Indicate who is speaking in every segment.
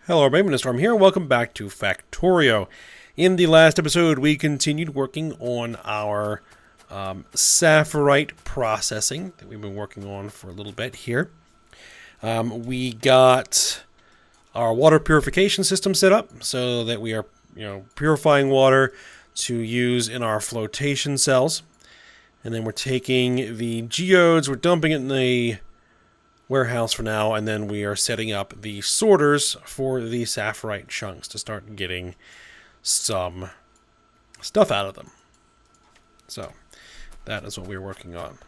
Speaker 1: Hello, everybody, Storm here, and welcome back to Factorio. In the last episode, we continued working on our sapphirite processing that we've been working on for a little bit here. We got our water purification system set up so that we are, purifying water to use in our flotation cells. And then we're taking the geodes, we're dumping it in the warehouse for now, and then we are setting up the sorters for the sapphirite chunks to start getting some stuff out of them. So that is what we're working on.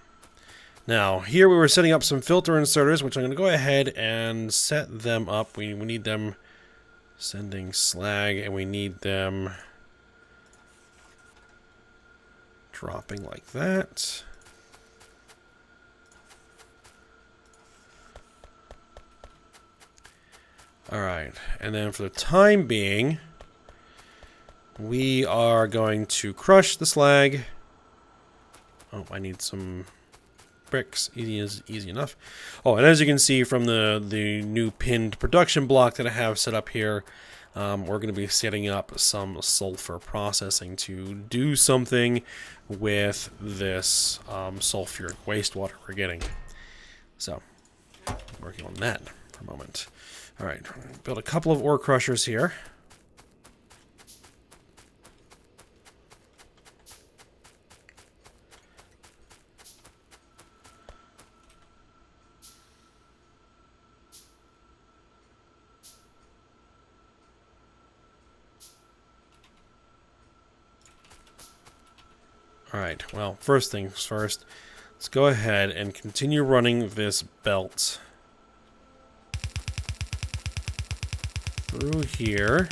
Speaker 1: Now here we were setting up some filter inserters, which I'm going to go ahead and set them up. We need them sending slag, and we need them dropping like that. Alright, and then for the time being, we are going to crush the slag. Oh, I need some bricks. Easy enough. Oh, and as you can see from the new pinned production block that I have set up here, we're going to be setting up some sulfur processing to do something with this sulfuric wastewater we're getting. So, working on that for a moment. Alright, build a couple of ore crushers here. Alright, well, first things first, let's go ahead and continue running this belt through here.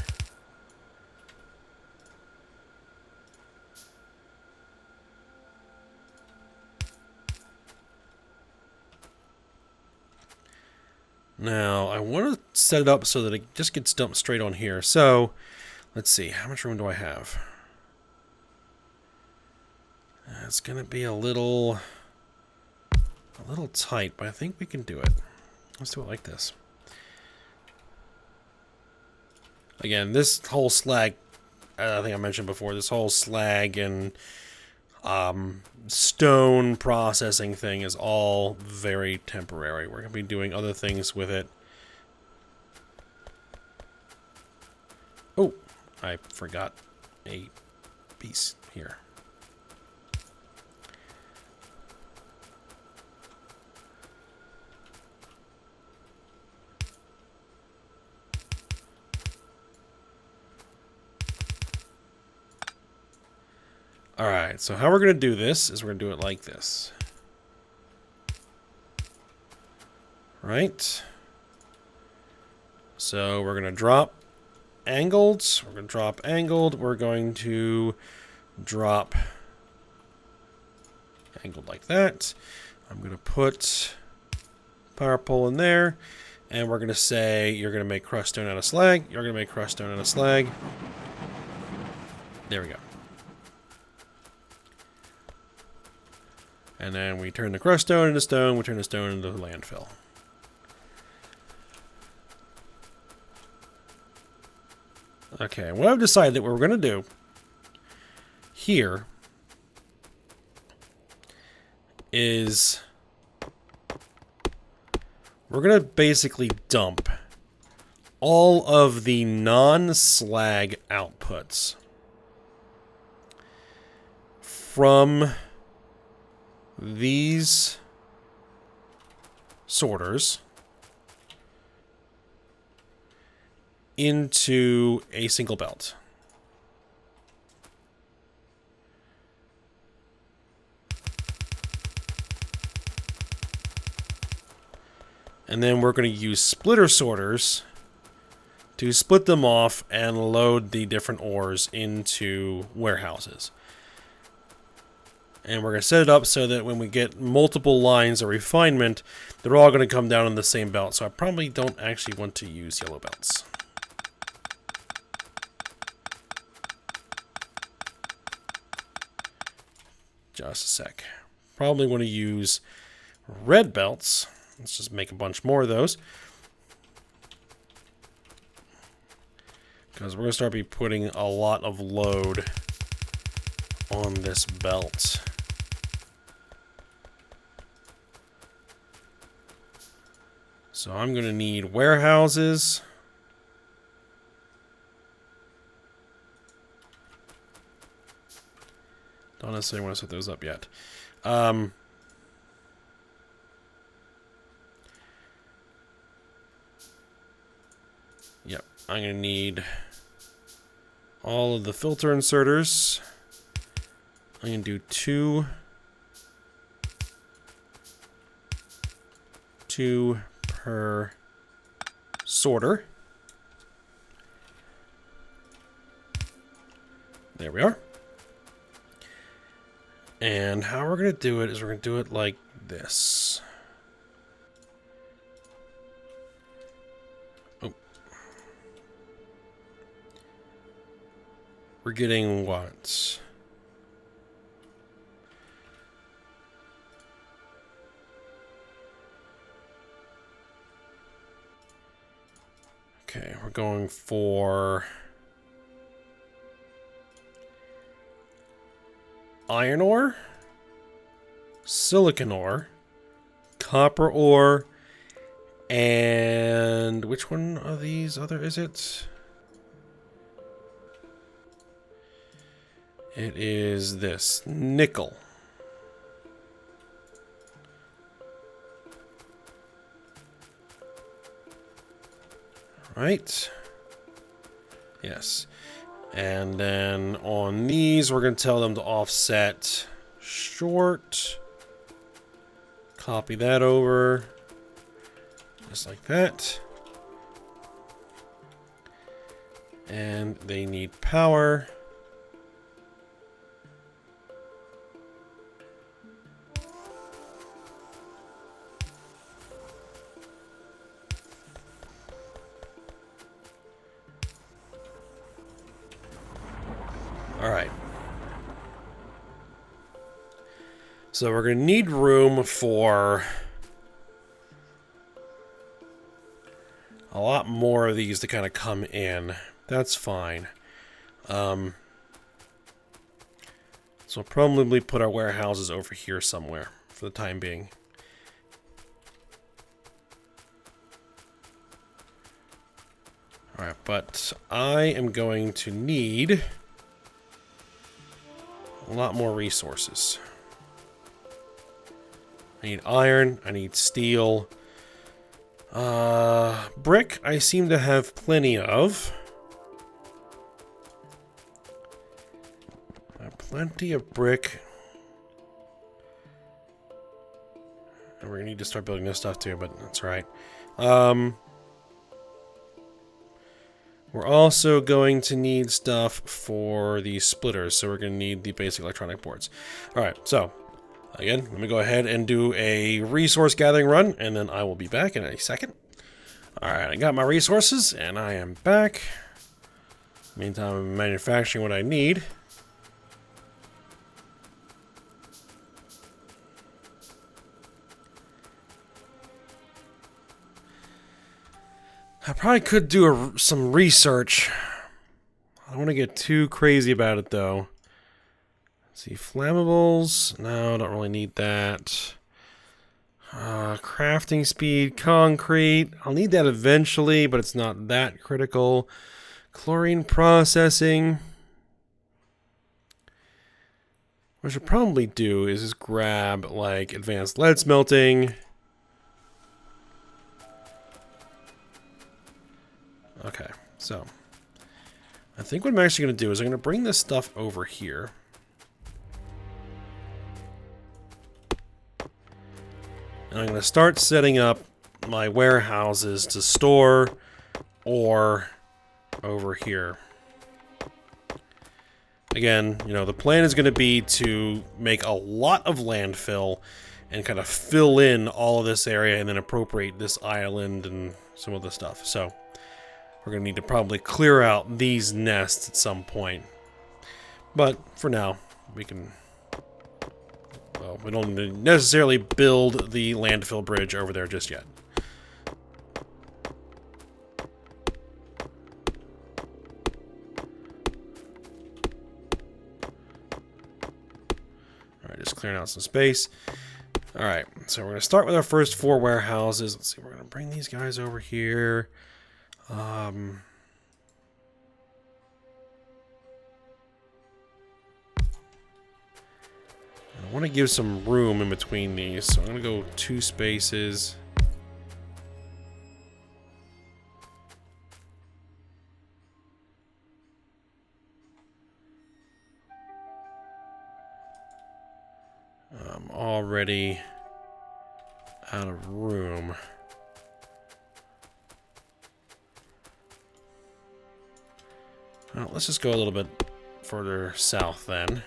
Speaker 1: Now, I want to set it up so that it just gets dumped straight on here. So, let's see, how much room do I have? It's going to be a little tight, but I think we can do it. Let's do it like this. Again, this whole slag, I think I mentioned before, this whole slag and stone processing thing is all very temporary. We're going to be doing other things with it. Oh, I forgot a piece here. Alright, so how we're going to do this is we're going to do it like this. Right? So we're going to drop angled. We're going to drop angled. We're going to drop angled like that. I'm going to put power pole in there. And we're going to say you're going to make crushed stone out of slag. You're going to make crushed stone out of slag. There we go. And then we turn the crushed stone into stone, we turn the stone into landfill. Okay, what I've decided that what we're going to do here is we're going to basically dump all of the non-slag outputs from these sorters into a single belt. And then we're going to use splitter sorters to split them off and load the different ores into warehouses. And we're going to set it up so that when we get multiple lines of refinement, they're all going to come down on the same belt. So I probably don't actually want to use yellow belts. Just a sec. Probably want to use red belts. Let's just make a bunch more of those. Because we're going to start be putting a lot of load on this belt. So I'm going to need warehouses. Don't necessarily want to set those up yet. Yep, I'm going to need all of the filter inserters. I'm going to do two per sorter. There we are. And how we're going to do it is we're going to do it like this. Oh. We're getting what? Okay, we're going for iron ore, silicon ore, copper ore, and which one of these other is it? It is this, nickel. Right? Yes. And then on these, we're going to tell them to offset short. Copy that over. Just like that. And they need power. Alright. So we're going to need room for a lot more of these to kind of come in. That's fine. So we'll probably put our warehouses over here somewhere for the time being. Alright, but I am going to need a lot more resources. I need iron, I need steel. Brick, I seem to have plenty of. Plenty of brick. And we're gonna need to start building this stuff too, but that's right. We're also going to need stuff for the splitters, so we're going to need the basic electronic boards. Alright, so, again, let me go ahead and do a resource gathering run, and then I will be back in a second. Alright, I got my resources, and I am back. Meantime, I'm manufacturing what I need. I probably could do some research. I don't want to get too crazy about it, though. Let's see, flammables. No, don't really need that. Crafting speed, concrete. I'll need that eventually, but it's not that critical. Chlorine processing. What I should probably do is just grab, like, advanced lead smelting. Okay, so I think what I'm actually going to do is I'm going to bring this stuff over here. And I'm going to start setting up my warehouses to store ore over here. Again, you know, the plan is going to be to make a lot of landfill and kind of fill in all of this area and then appropriate this island and some of the stuff. So we're going to need to probably clear out these nests at some point. But for now, we can... Well, we don't necessarily build the landfill bridge over there just yet. clearing out some space. All right, so we're going to start with our first 4 warehouses. Let's see, we're going to bring these guys over here. I want to give some room in between these, so I'm going to go 2 spaces. I'm already out of room. Well, let's just go a little bit further south then.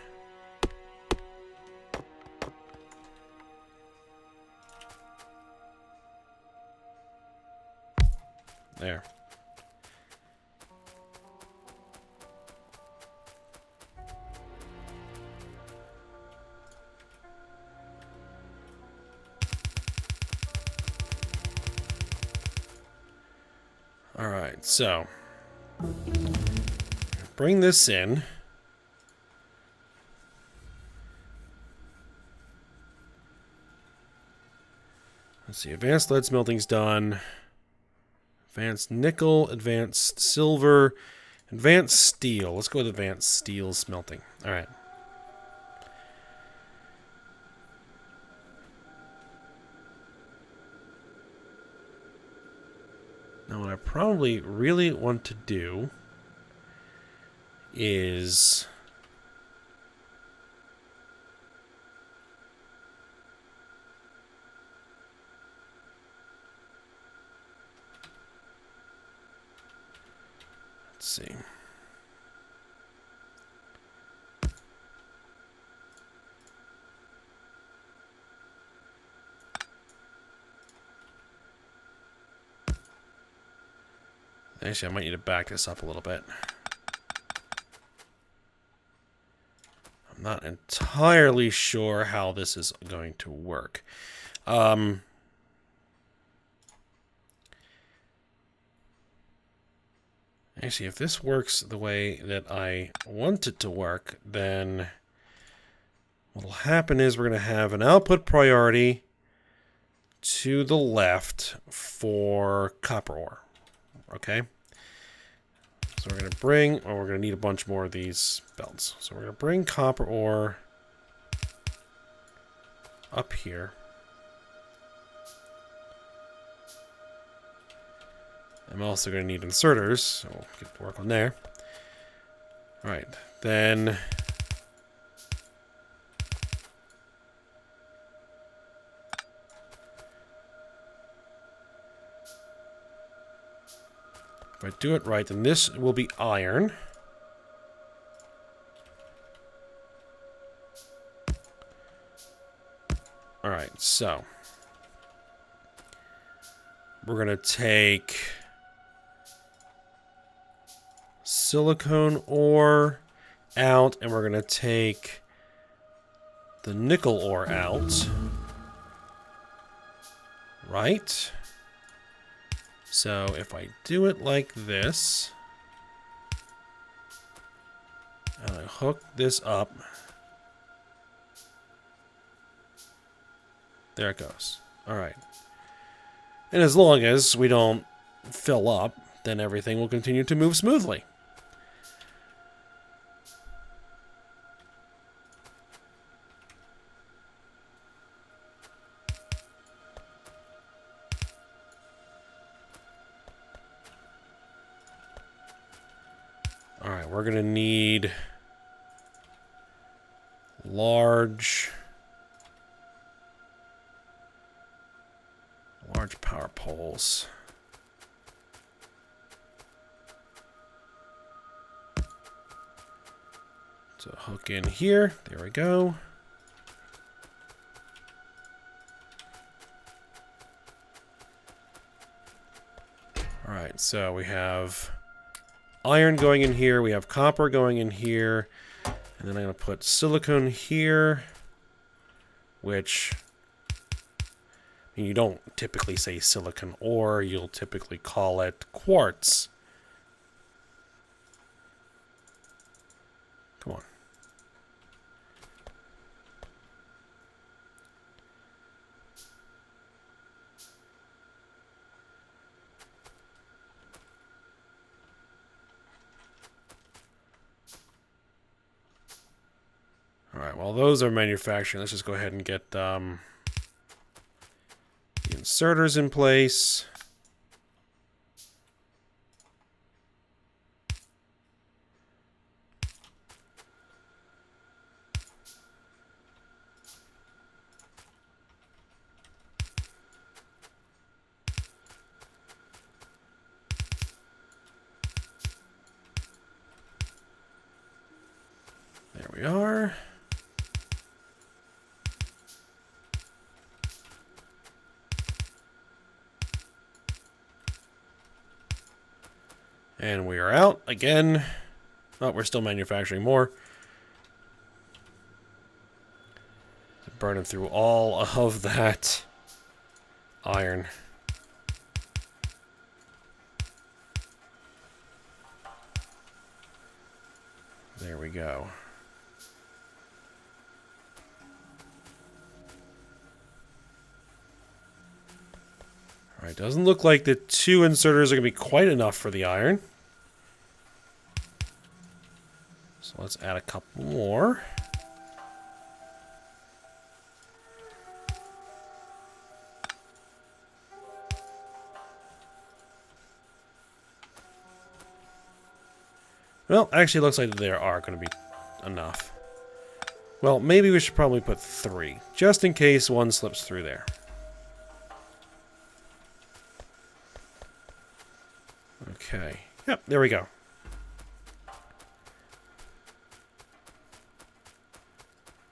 Speaker 1: There. All right, so bring this in. Let's see, advanced lead smelting's done. Advanced nickel, advanced silver, advanced steel. Let's go with advanced steel smelting. All right. Now, what I probably really want to do is let's see. Actually, I might need to back this up a little bit. I'm not entirely sure how this is going to work. Actually, if this works the way that I want it to work, then what will happen is we're going to have an output priority to the left for copper ore. Okay, so we're going to bring, we're going to need a bunch more of these belts. So we're going to bring copper ore up here. I'm also going to need inserters, so we'll get to work on there. All right, then if I do it right, then this will be iron. All right, so we're going to take silicone ore out, and we're going to take the nickel ore out. Right? So if I do it like this, and I hook this up, there it goes. All right. And as long as we don't fill up, then everything will continue to move smoothly. All right, we're going to need large power poles. So hook in here. There we go. All right, so we have iron going in here, we have copper going in here, and then I'm going to put silicone here, which, I mean, you don't typically say silicon ore, you'll typically call it quartz. Come on. Alright, well those are manufacturing. Let's just go ahead and get the inserters in place. There we are. And we are out again. Oh, we're still manufacturing more. Burning through all of that iron. There we go. Alright, doesn't look like the 2 inserters are going to be quite enough for the iron. So let's add a couple more. Well, actually it looks like there are going to be enough. Well, maybe we should probably put 3, just in case one slips through there. Okay. Yep, there we go.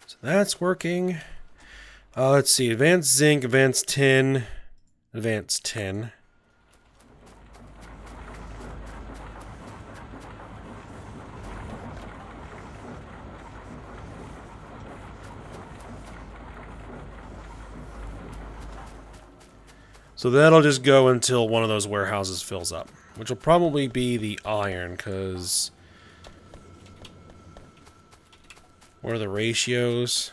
Speaker 1: So that's working. Let's see. Advanced zinc, advanced tin, advanced tin. So that'll just go until one of those warehouses fills up. Which will probably be the iron, because... what are the ratios?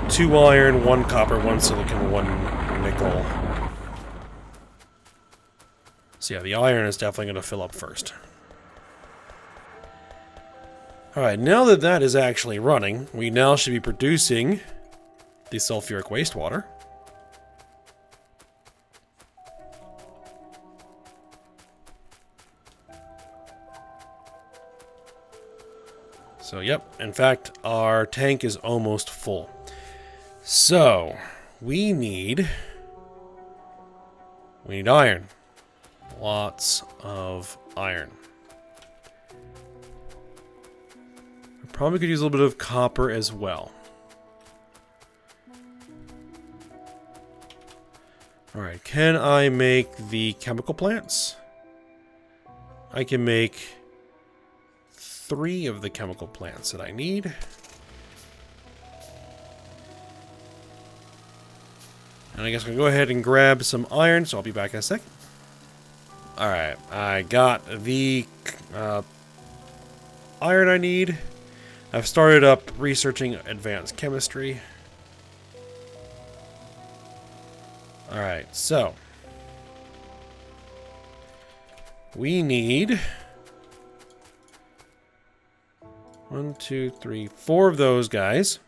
Speaker 1: 2 iron, 1 copper, 1 silicon, 1 nickel. So yeah, the iron is definitely going to fill up first. Alright, now that that is actually running, we now should be producing the sulfuric wastewater. So, yep, in fact, our tank is almost full. So, we need iron. Lots of iron. We probably could use a little bit of copper as well. Alright, can I make the chemical plants? I can make 3 of the chemical plants that I need. And I guess I'm going to go ahead and grab some iron, so I'll be back in a second. Alright, I got the iron I need. I've started up researching advanced chemistry. Alright, so we need 1, 2, 3, 4 of those guys.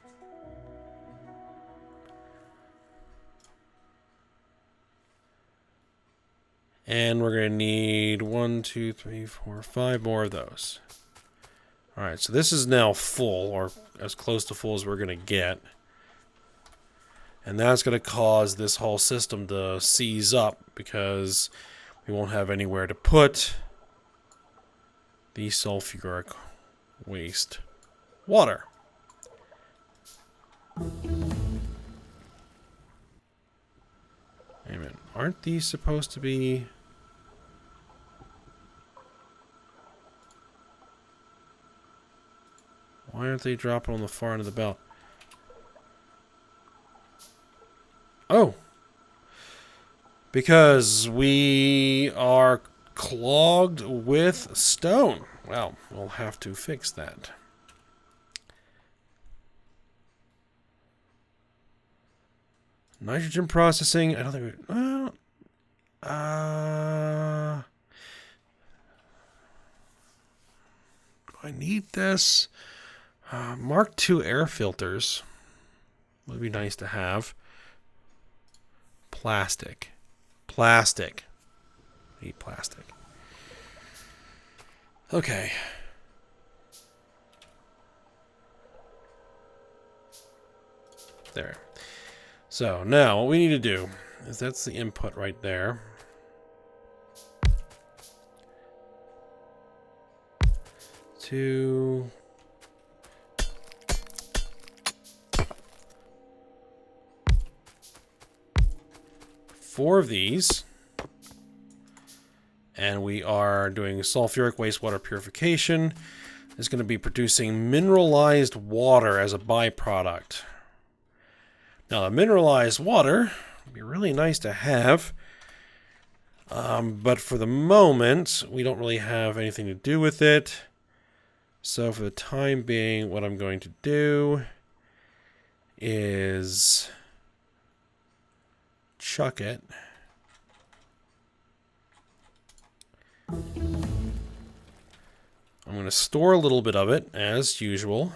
Speaker 1: And we're going to need 1, 2, 3, 4, 5 more of those. Alright, so this is now full, or as close to full as we're going to get. And that's going to cause this whole system to seize up because we won't have anywhere to put the sulfuric waste water. Wait a minute. Aren't these supposed to be... why aren't they dropping on the far end of the belt? Oh. Because we are clogged with stone. Well, we'll have to fix that. Nitrogen processing. I don't think we... well... go I need this. Mark II air filters would be nice to have. Plastic. Plastic. I need plastic. Okay. There. So now what we need to do is that's the input right there. Two. Four of these. And we are doing sulfuric wastewater purification. It's going to be producing mineralized water as a byproduct. Now, the mineralized water would be really nice to have. But for the moment, we don't really have anything to do with it. So for the time being, what I'm going to do is chuck it. I'm going to store a little bit of it, as usual.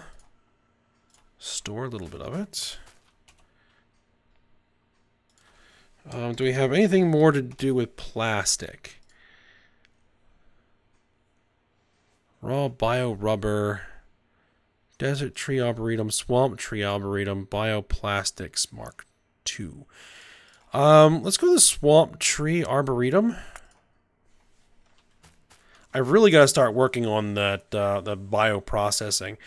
Speaker 1: Store a little bit of it. Do we have anything more to do with plastic? Raw bio-rubber, desert tree arboretum, swamp tree arboretum, bioplastics Mark II. Let's go to the swamp tree arboretum. I really got to start working on that the bioprocessing,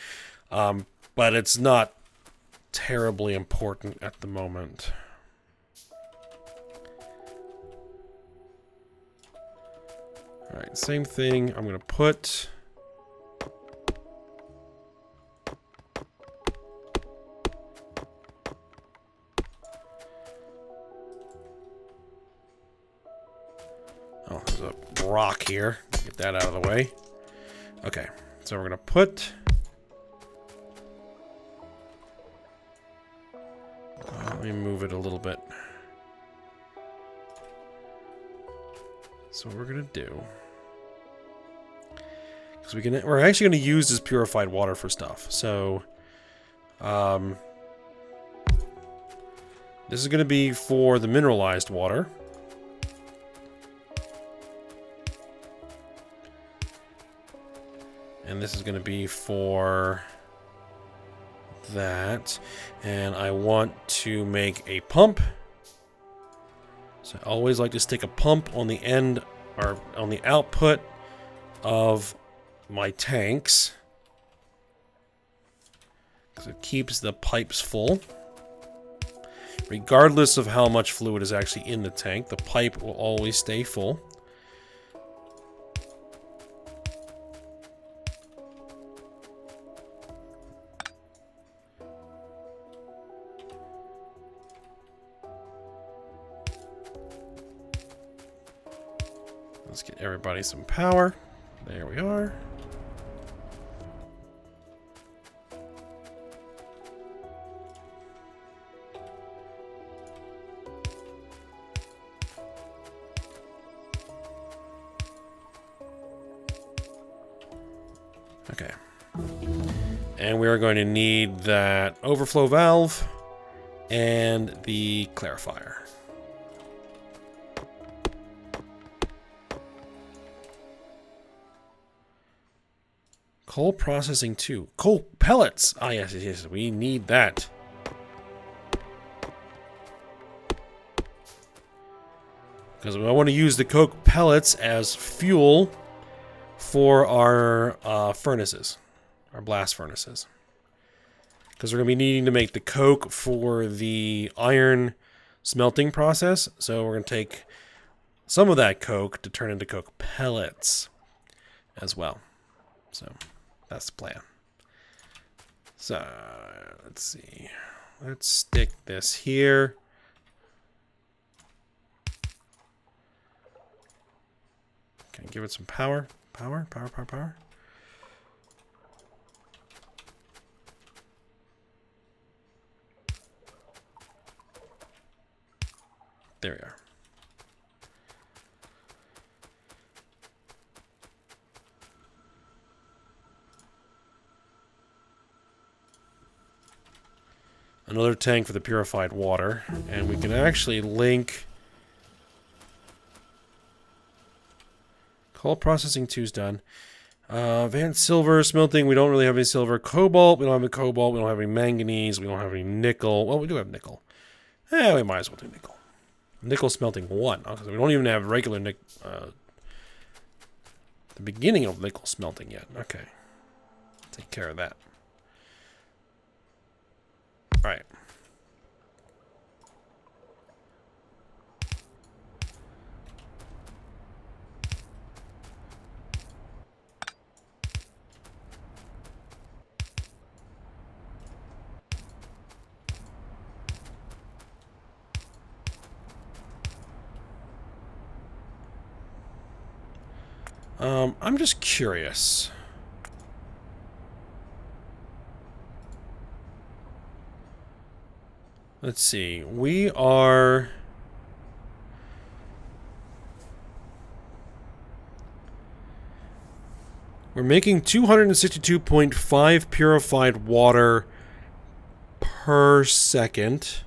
Speaker 1: but it's not terribly important at the moment. All right, same thing. I'm going to put there's a rock here. Get that out of the way. Okay, so we're going to put let me move it a little bit. So what we're going to do, because we're actually going to use this purified water for stuff. So this is going to be for the mineralized water. And this is going to be for that. And I want to make a pump. So I always like to stick a pump on the end, or on the output of my tanks, because it keeps the pipes full. Regardless of how much fluid is actually in the tank, the pipe will always stay full. Let's get everybody some power. There we are. Okay. And we are going to need that overflow valve and the clarifier. Coal processing 2. Coal pellets! Ah, yes, yes, yes. We need that. Because I want to use the coke pellets as fuel for our furnaces. Our blast furnaces. Because we're going to be needing to make the coke for the iron smelting process. So we're going to take some of that coke to turn into coke pellets as well. So that's the plan. So let's see. Let's stick this here. Can I give it some power? Power, power, power, power. There we are. Another tank for the purified water. And we can actually link... Coal processing 2's done. Advanced silver, smelting, we don't really have any silver. Cobalt, we don't have any cobalt. We don't have any manganese. We don't have any nickel. Well, we do have nickel. We might as well do nickel. Nickel smelting 1. Okay, we don't even have regular nickel... the beginning of nickel smelting yet. Okay. Take care of that. Alright. I'm just curious. Let's see. We're making 262.5 purified water per second.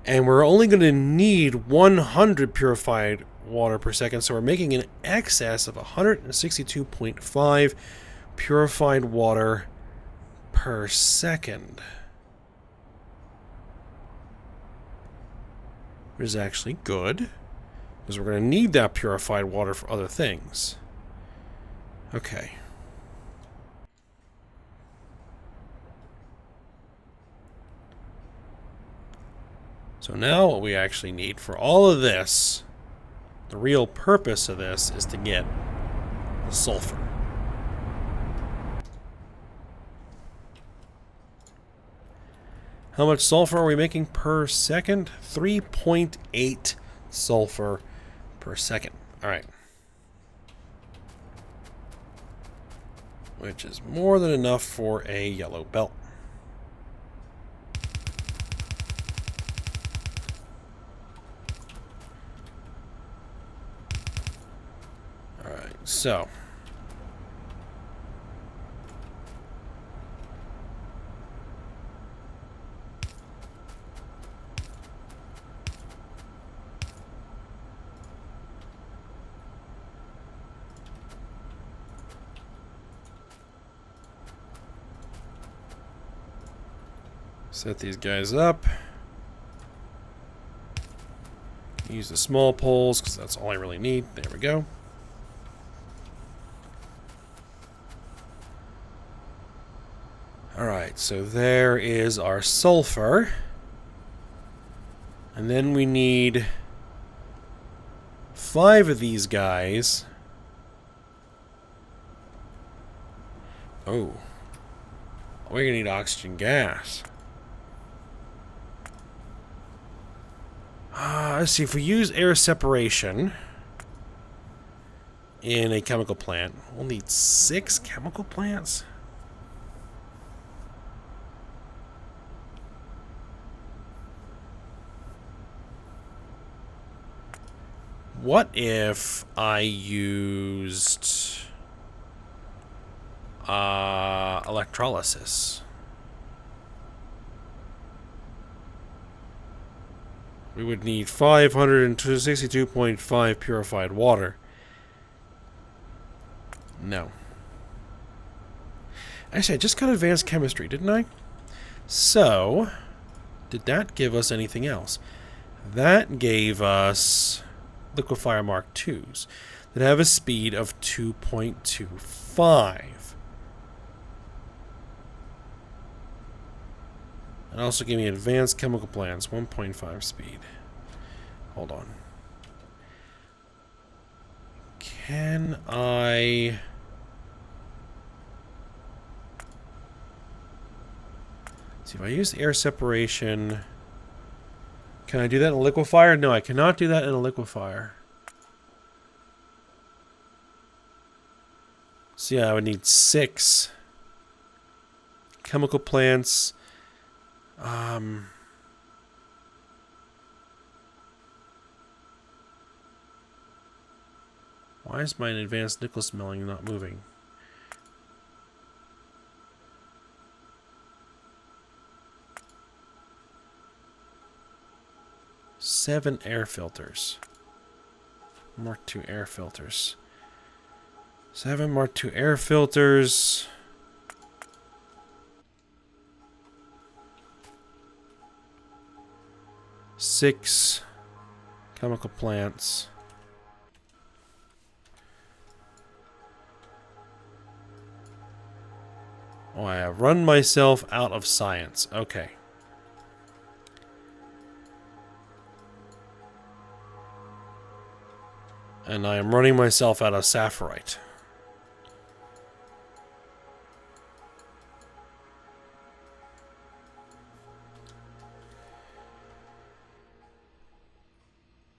Speaker 1: And we're only going to need 100 purified water per second, so we're making an excess of 162.5 purified water per second. Which is actually good, because we're going to need that purified water for other things. Okay. So now what we actually need for all of this, the real purpose of this, is to get the sulfur. How much sulfur are we making per second? 3.8 sulfur per second. Alright. Which is more than enough for a yellow belt. So, set these guys up. Use the small poles because that's all I really need. There we go. Alright, so there is our sulfur. And then we need 5 of these guys. Oh. We're gonna need oxygen gas. Let's see, if we use air separation in a chemical plant, we'll need 6 chemical plants? What if I used electrolysis? We would need 562.5 purified water. No. Actually, I just got advanced chemistry, didn't I? So, did that give us anything else? That gave us liquefier Mark IIs that have a speed of 2.25. And also gave me advanced chemical plants, 1.5 speed. Hold on. Can I... see, if I use air separation... Can I do that in a liquefier? No, I cannot do that in a liquefier. So yeah, I would need 6 chemical plants. Why is my advanced nickel smelting not moving? 7 air filters. Mark II air filters. 7 Mark II air filters. Six chemical plants. Oh, I have run myself out of science. Okay. And I am running myself out of sapphirite.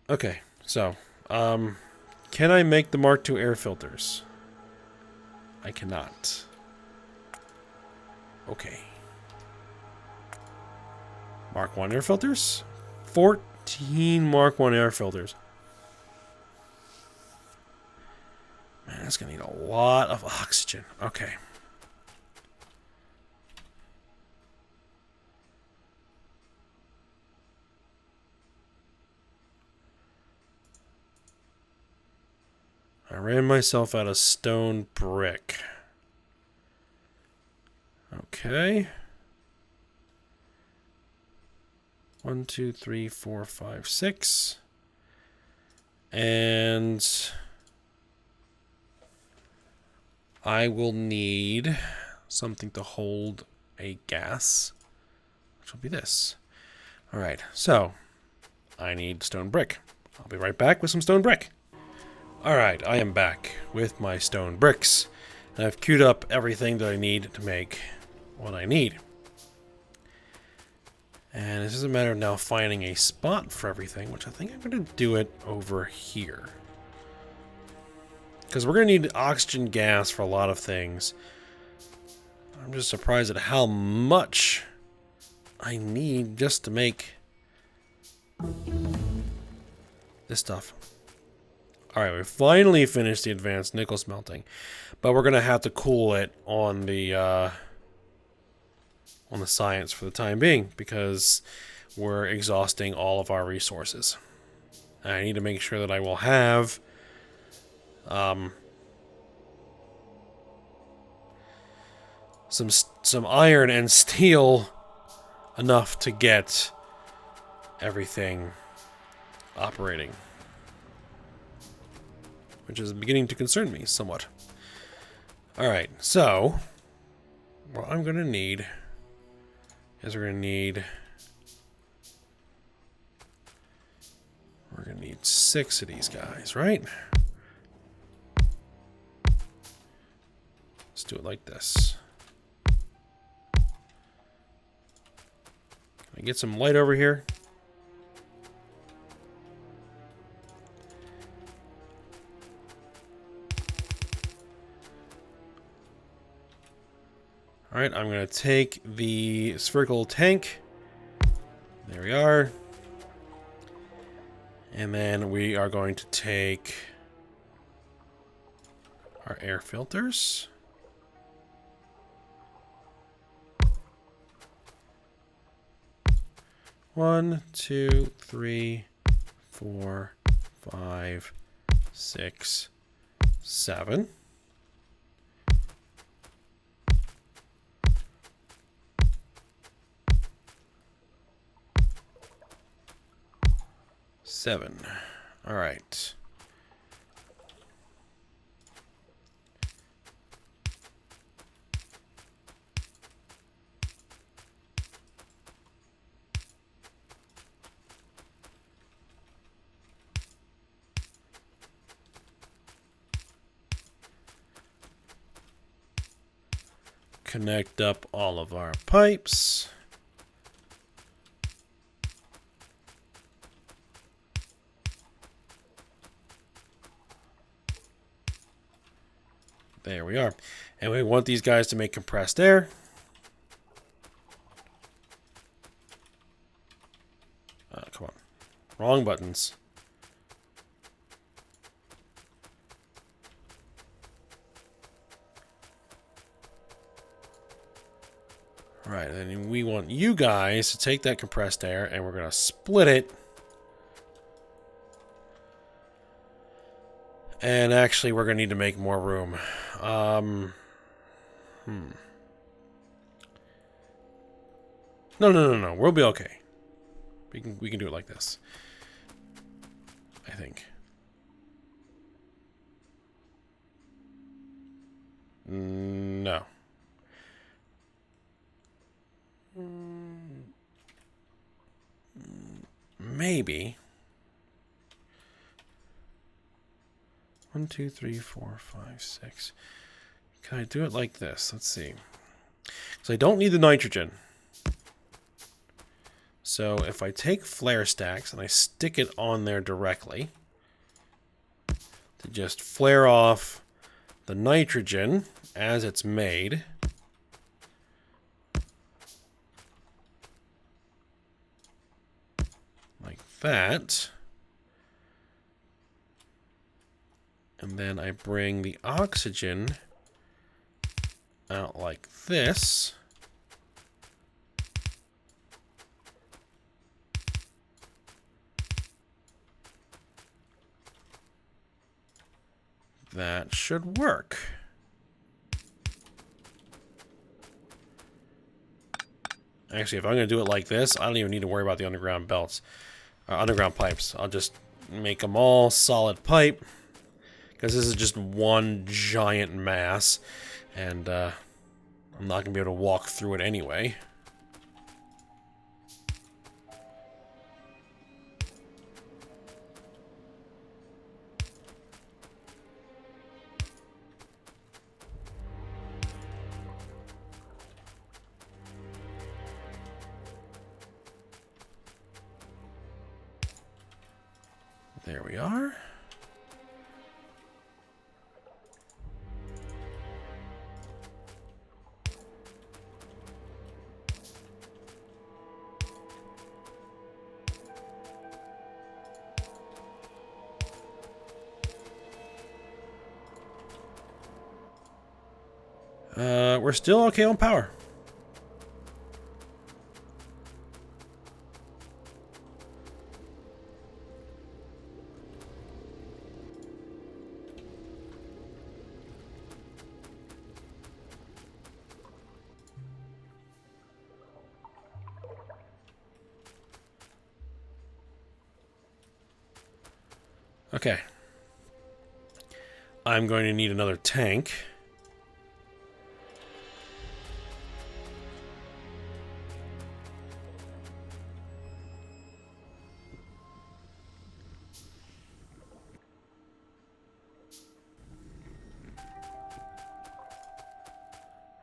Speaker 1: Okay, so, can I make the Mark II air filters? I cannot. Okay. Mark I air filters? 14 Mark I air filters. Man, that's gonna need a lot of oxygen. Okay. I ran myself out of stone brick. Okay. 1, 2, 3, 4, 5, 6. And I will need something to hold a gas, which will be this. Alright, so I need stone brick. I'll be right back with some stone brick. Alright, I am back with my stone bricks. And I've queued up everything that I need to make what I need. And it's just a matter of now finding a spot for everything, which I think I'm going to do it over here. Because we're going to need oxygen gas for a lot of things. I'm just surprised at how much I need just to make this stuff. Alright, we finally finished the advanced nickel smelting. But we're going to have to cool it on the science for the time being, because we're exhausting all of our resources. And I need to make sure that I will have some iron and steel enough to get everything operating, which is beginning to concern me somewhat. Alright, so what I'm going to need is we're going to need 6 of these guys, right? Let's do it like this. Can I get some light over here? Alright, I'm going to take the spherical tank. There we are. And then we are going to take our air filters. One, 2, 3, 4, 5, 6, 7. All right. Connect up all of our pipes. There we are. And we want these guys to make compressed air. Come on. Wrong buttons. Alright, and then we want you guys to take that compressed air and we're going to split it And actually, we're going to need to make more room. No. We'll be okay. We can do it like this. I think. No. Maybe. 1, 2, 3, 4, 5, 6. Can I do it like this? Let's see. So I don't need the nitrogen. So if I take flare stacks and I stick it on there directly to just flare off the nitrogen as it's made, like that, and then I bring the oxygen out like this, that should work. Actually, if I'm going to do it like this, I don't even need to worry about the underground belts, underground pipes. I'll just make them all solid pipe, because this is just one giant mass, and I'm not going to be able to walk through it anyway. There we are. We're still okay on power. Okay. I'm going to need another tank.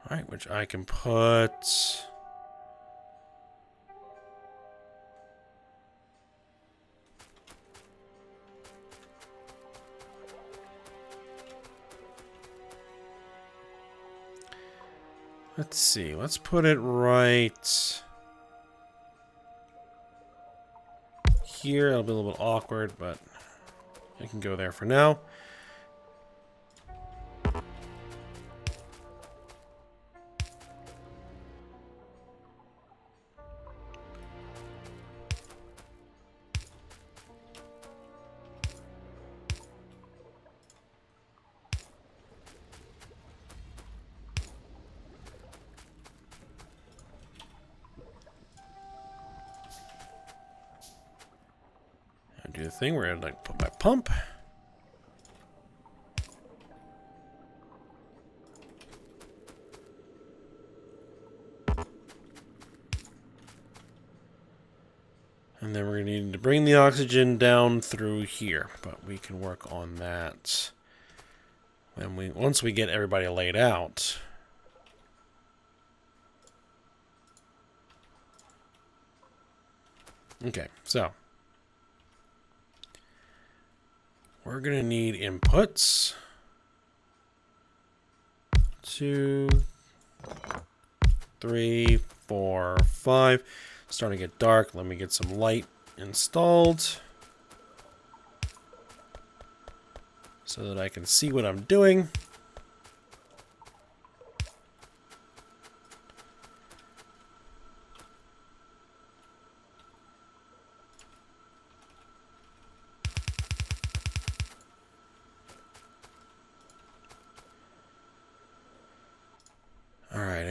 Speaker 1: Alright, which I can put... Let's see, let's put it right here. It'll be a little bit awkward, but I can go there for now. Do the thing where I like put my pump. And then we're going to need to bring the oxygen down through here, but we can work on that. And once we get everybody laid out. Okay, so we're going to need inputs. 2, 3, 4, 5. Starting to get dark. Let me get some light installed so that I can see what I'm doing.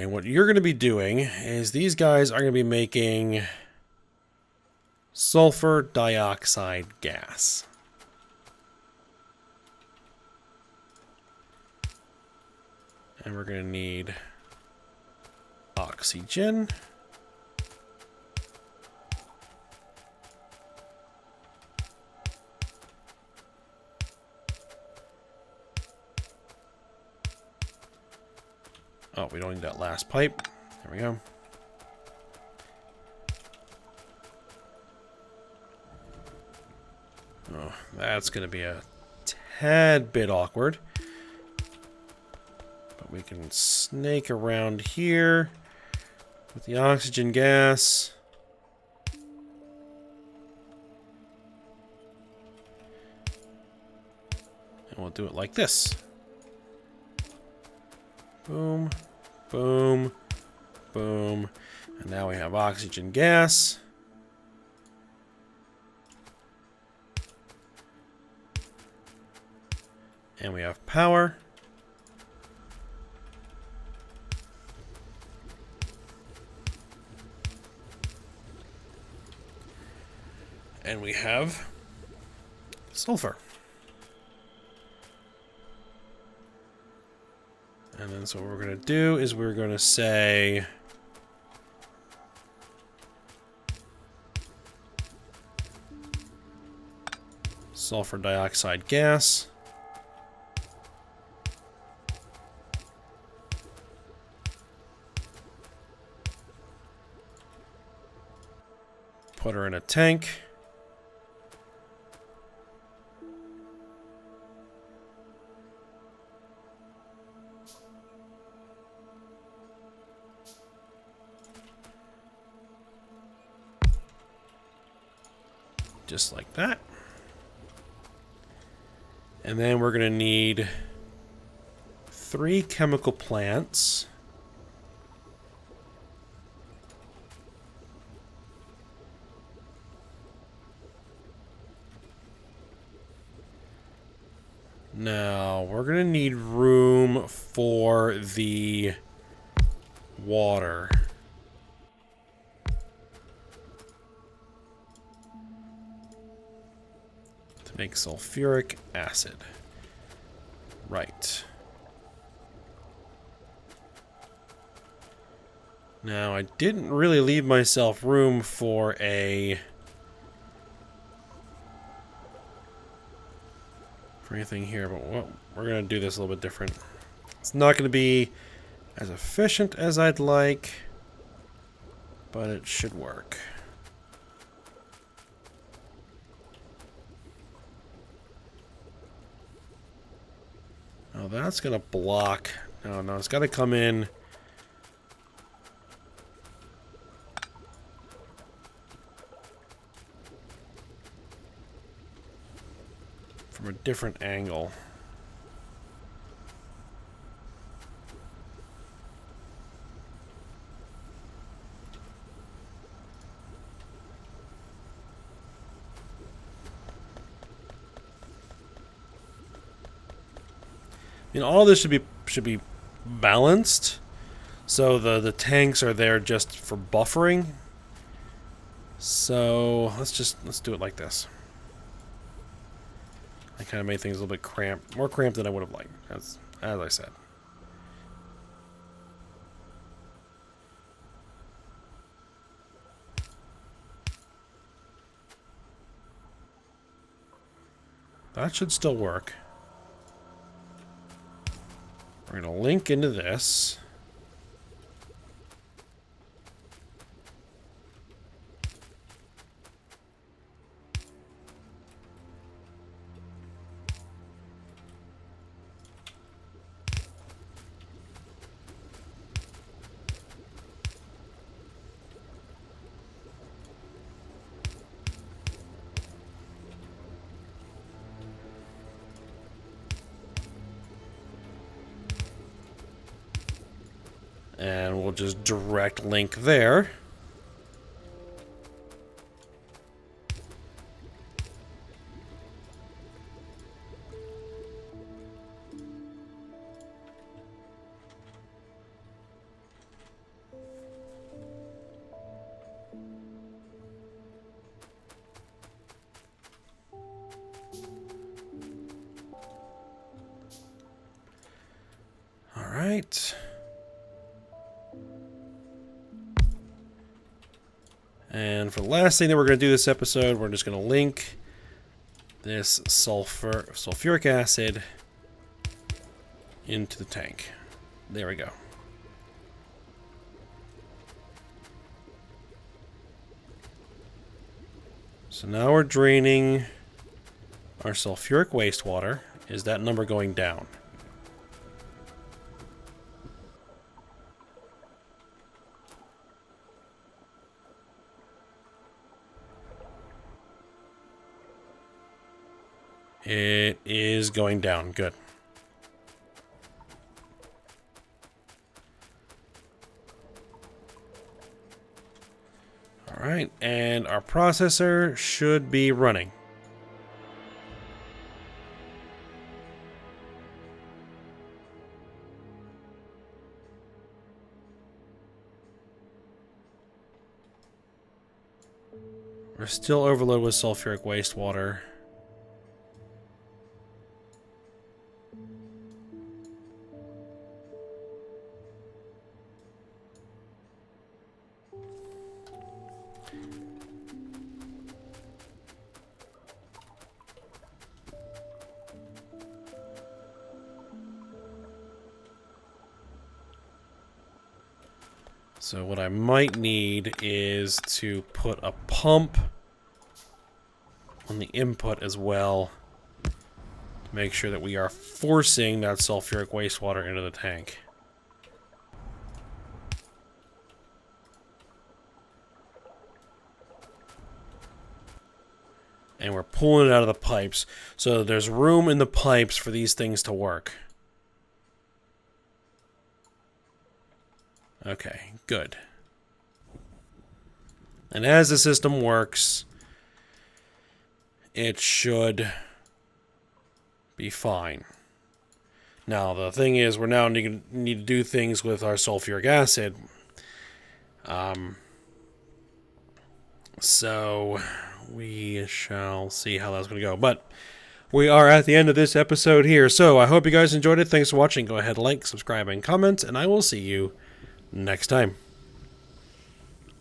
Speaker 1: And what you're going to be doing is these guys are going to be making sulfur dioxide gas. And we're going to need oxygen. Oh, we don't need that last pipe. There we go. Oh, that's going to be a tad bit awkward. But we can snake around here with the oxygen gas. And we'll do it like this. Boom, boom, boom. And now we have oxygen gas. And we have power. And we have sulfur. And then so what we're going to do is we're going to say sulfur dioxide gas. Put her in a tank. Just like that. And then we're going to need 3 chemical plants. Now, we're going to need room for the water. To make sulfuric acid. Right. Now, I didn't really leave myself room for anything here, but we're going to do this a little bit different. It's not going to be as efficient as I'd like, but it should work. Oh, that's going to block. No, it's got to come in from a different angle. I mean, all this should be balanced. So the tanks are there just for buffering. So let's do it like this. I kind of made things a little bit cramped, more cramped than I would have liked, as I said. That should still work. We're going to link into this. And we'll just direct link there. right. And for the last thing that we're going to do this episode, we're just going to link this sulfuric acid into the tank. There we go. So now we're draining our sulfuric wastewater. Is that number going down? It is going down. Good. All right, and our processor should be running. We're still overloaded with sulfuric wastewater. So what I might need is to put a pump on the input as well to make sure that we are forcing that sulfuric wastewater into the tank. And we're pulling it out of the pipes, so there's room in the pipes for these things to work. Okay, good. And as the system works, it should be fine. Now, the thing is, we're now need to do things with our sulfuric acid. So we shall see how that's going to go. But we are at the end of this episode here. So I hope you guys enjoyed it. Thanks for watching. Go ahead, like, subscribe, and comment, and I will see you next time.